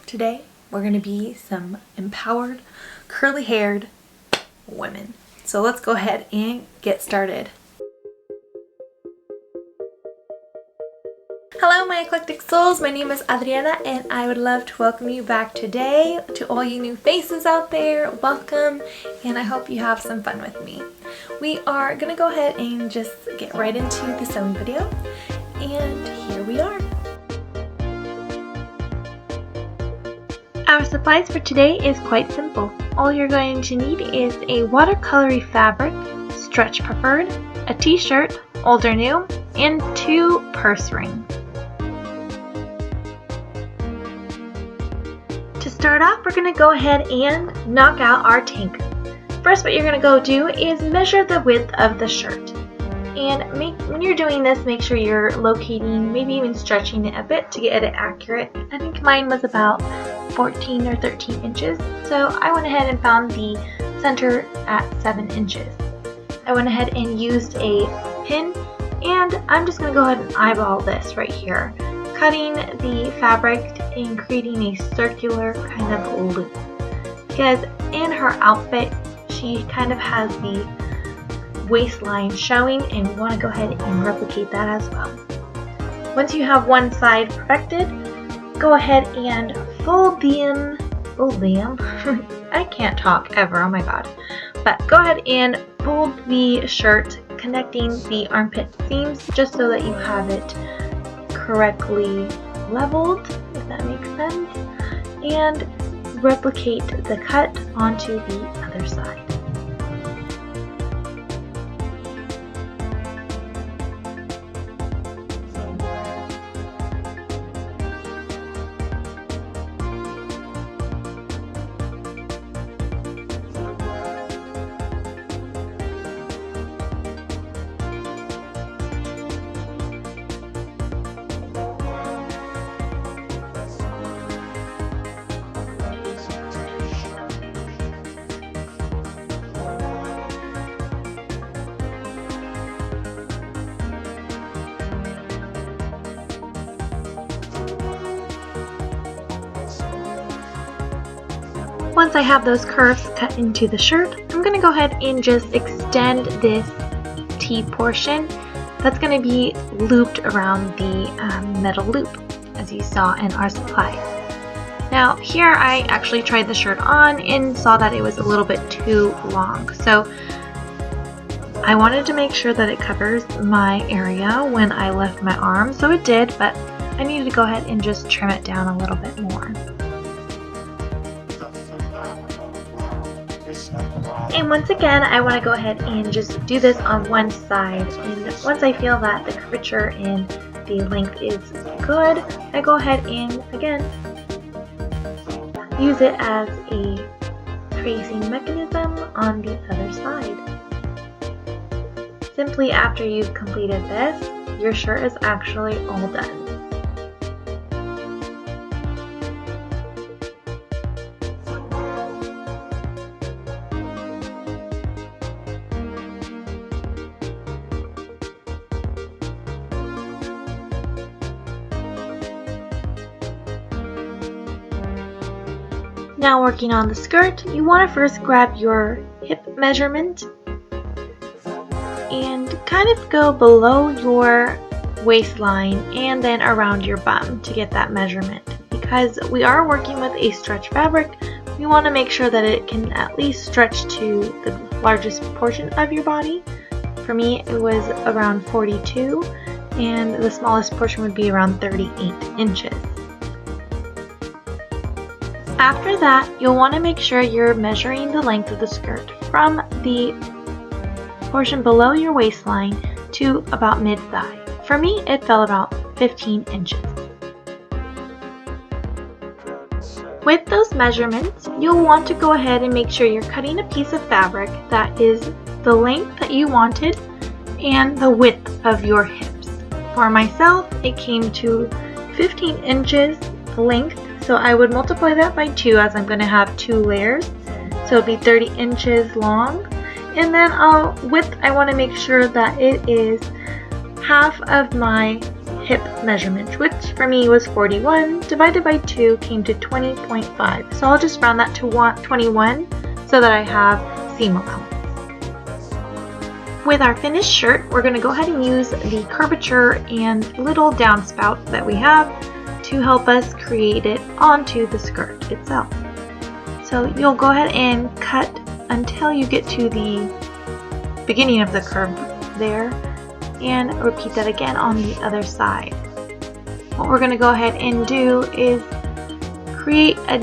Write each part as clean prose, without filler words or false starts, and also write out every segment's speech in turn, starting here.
Today, we're going to be some empowered, curly-haired women. So let's go ahead and get started. Hello my eclectic souls, my name is Adrianna and I would love to welcome you back today. To all you new faces out there, welcome, and I hope you have some fun with me. We are going to go ahead and just get right into the sewing video, and here we are. Our supplies for today is quite simple. All you're going to need is a watercolory fabric, stretch preferred, a t-shirt, old or new, and 2 purse rings. To start off, we're going to go ahead and knock out our tank. First, what you're going to go do is measure the width of the shirt. And when you're doing this, make sure you're locating, maybe even stretching it a bit to get it accurate. I think mine was about 14 or 13 inches, so I went ahead and found the center at 7 inches. I went ahead and used a pin, and I'm just going to go ahead and eyeball this right here, cutting the fabric and creating a circular kind of loop. Because in her outfit, she kind of has the waistline showing, and we want to go ahead and replicate that as well. Once you have one side perfected, go ahead and fold them. I can't talk ever, oh my god. But go ahead and fold the shirt, connecting the armpit seams just so that you have it correctly leveled, if that makes sense, and replicate the cut onto the other side. Once I have those curves cut into the shirt, I'm going to go ahead and just extend this T portion that's going to be looped around the metal loop, as you saw in our supplies. Now here I actually tried the shirt on and saw that it was a little bit too long, so I wanted to make sure that it covers my area when I left my arm, so it did, but I needed to go ahead and just trim it down a little bit more. And once again, I want to go ahead and just do this on one side, and once I feel that the curvature and the length is good, I go ahead and again use it as a tracing mechanism on the other side. Simply after you've completed this, your shirt is actually all done. Now working on the skirt, you want to first grab your hip measurement and kind of go below your waistline and then around your bum to get that measurement. Because we are working with a stretch fabric, we want to make sure that it can at least stretch to the largest portion of your body. For me, it was around 42, and the smallest portion would be around 38 inches. After that, you'll want to make sure you're measuring the length of the skirt from the portion below your waistline to about mid-thigh. For me, it fell about 15 inches. With those measurements, you'll want to go ahead and make sure you're cutting a piece of fabric that is the length that you wanted and the width of your hips. For myself, it came to 15 inches length. So I would multiply that by 2 as I'm going to have 2 layers. So it'll be 30 inches long. And then width, I want to make sure that it is half of my hip measurement, which for me was 41, divided by 2 came to 20.5. So I'll just round that to 21 so that I have seam allowance. With our finished shirt, we're going to go ahead and use the curvature and little downspout that we have to help us create it onto the skirt itself. So you'll go ahead and cut until you get to the beginning of the curve there, and repeat that again on the other side. What we're going to go ahead and do is create a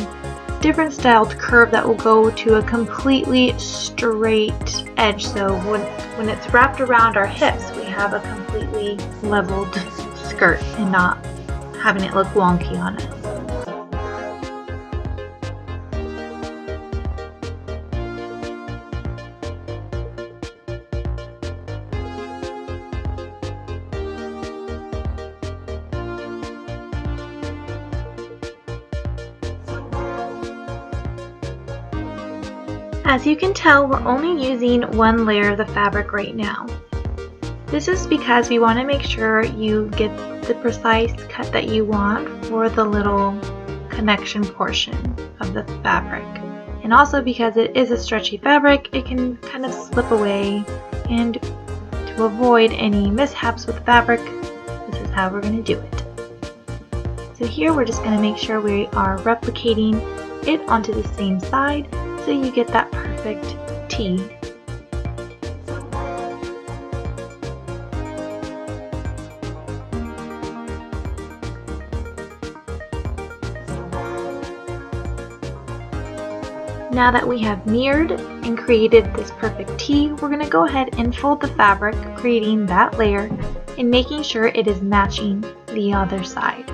different styled curve that will go to a completely straight edge, so when it's wrapped around our hips we have a completely leveled skirt and not having it look wonky on us. As you can tell, we're only using one layer of the fabric right now. This is because we want to make sure you get the precise cut that you want for the little connection portion of the fabric. And also because it is a stretchy fabric, it can kind of slip away, and to avoid any mishaps with the fabric, this is how we're going to do it. So here we're just going to make sure we are replicating it onto the same side so you get that perfect T. Now that we have mirrored and created this perfect T, we're going to go ahead and fold the fabric, creating that layer and making sure it is matching the other side,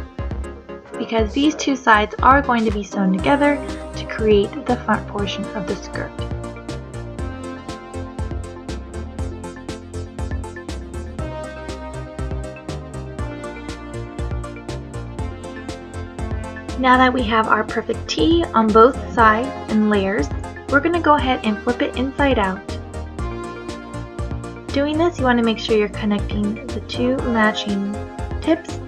because these two sides are going to be sewn together to create the front portion of the skirt. Now that we have our perfect T on both sides and layers, we're going to go ahead and flip it inside out. Doing this, you want to make sure you're connecting the two matching tips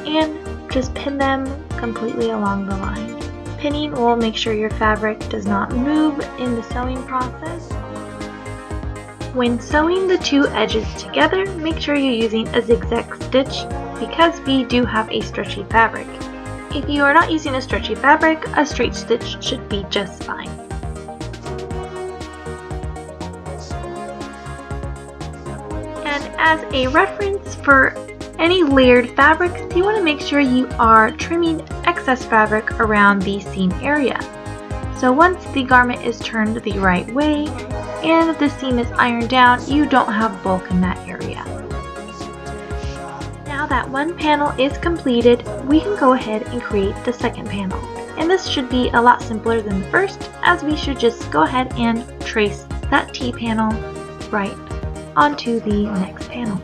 and just pin them completely along the line. Pinning will make sure your fabric does not move in the sewing process. When sewing the two edges together, make sure you're using a zigzag stitch because we do have a stretchy fabric. If you are not using a stretchy fabric, a straight stitch should be just fine. And as a reference for any layered fabrics, you want to make sure you are trimming excess fabric around the seam area. So once the garment is turned the right way and the seam is ironed down, you don't have bulk in that area. Now that one panel is completed, we can go ahead and create the second panel. And this should be a lot simpler than the first, as we should just go ahead and trace that T panel right onto the next panel.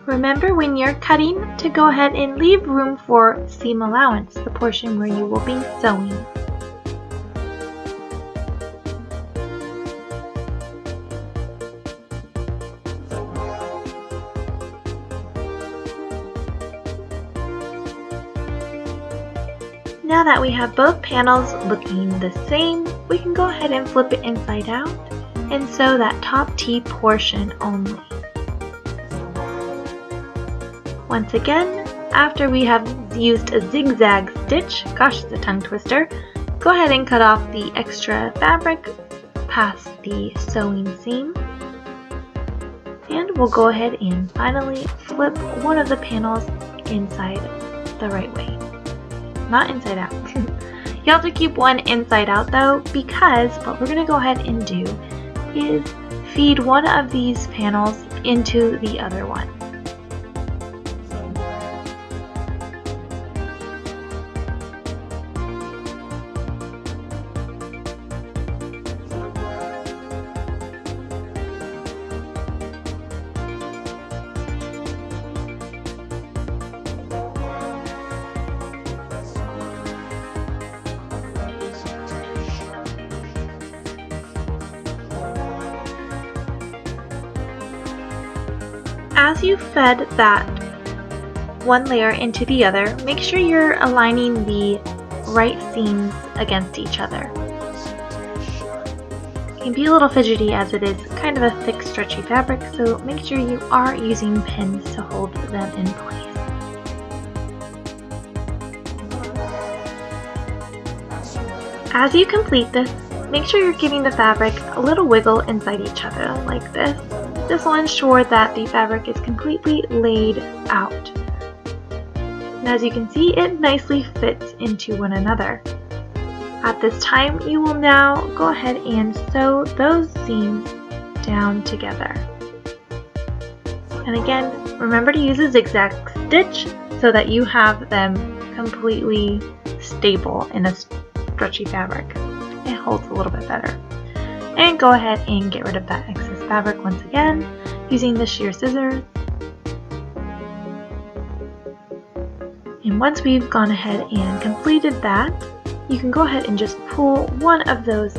Remember when you're cutting to go ahead and leave room for seam allowance, the portion where you will be sewing. Now that we have both panels looking the same, we can go ahead and flip it inside out and sew that top T portion only. Once again, after we have used a zigzag stitch, gosh, it's a tongue twister, go ahead and cut off the extra fabric past the sewing seam. And we'll go ahead and finally flip one of the panels inside the right way. Not inside out. You have to keep one inside out though, because what we're going to go ahead and do is feed one of these panels into the other one. As you fed that one layer into the other, make sure you're aligning the right seams against each other. It can be a little fidgety as it is kind of a thick, stretchy fabric, so make sure you are using pins to hold them in place. As you complete this, make sure you're giving the fabric a little wiggle inside each other like this. This will ensure that the fabric is completely laid out. And as you can see, it nicely fits into one another. At this time, you will now go ahead and sew those seams down together. And again, remember to use a zigzag stitch so that you have them completely stable in a stretchy fabric. It holds a little bit better. And go ahead and get rid of that excess fabric once again using the shear scissors. And once we've gone ahead and completed that, you can go ahead and just pull one of those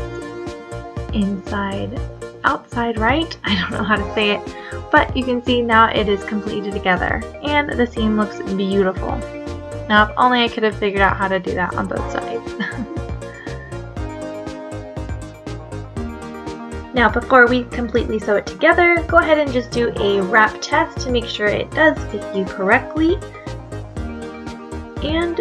outside right, I don't know how to say it, but you can see now it is completed together and the seam looks beautiful. Now if only I could have figured out how to do that on both sides. Now before we completely sew it together, go ahead and just do a wrap test to make sure it does fit you correctly. And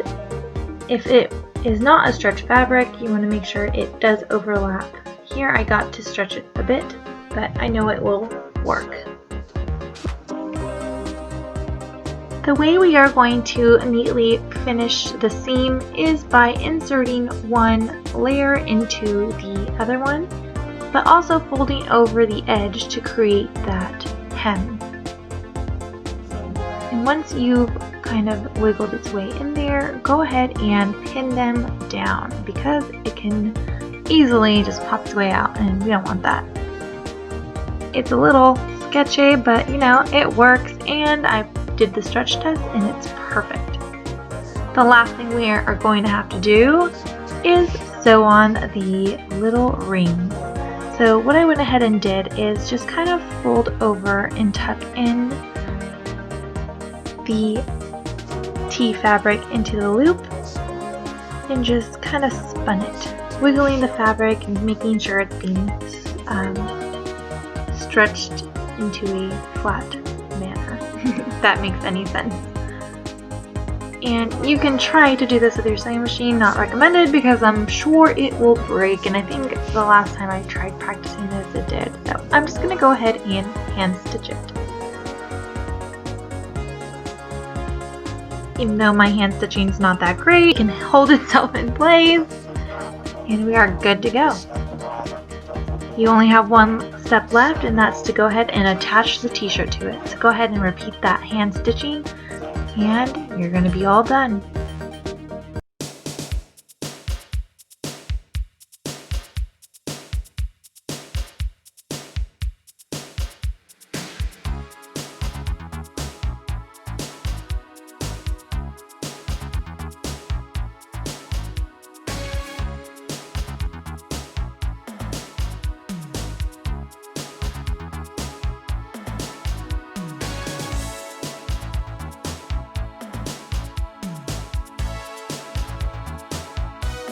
if it is not a stretch fabric, you want to make sure it does overlap. Here I got to stretch it a bit, but I know it will work. The way we are going to neatly finish the seam is by inserting one layer into the other one, but also folding over the edge to create that hem. And once you've kind of wiggled its way in there, go ahead and pin them down because it can easily just pop its way out and we don't want that. It's a little sketchy, but you know, it works, and I did the stretch test and it's perfect. The last thing we are going to have to do is sew on the little rings. So what I went ahead and did is just kind of fold over and tuck in the T fabric into the loop and just kind of spun it, wiggling the fabric and making sure it's being stretched into a flat manner, if that makes any sense. And you can try to do this with your sewing machine, not recommended because I'm sure it will break, and I think the last time I tried practicing this it did. So I'm just going to go ahead and hand stitch it. Even though my hand stitching is not that great, it can hold itself in place and we are good to go. You only have one step left, and that's to go ahead and attach the t-shirt to it. So go ahead and repeat that hand stitching and you're going to be all done.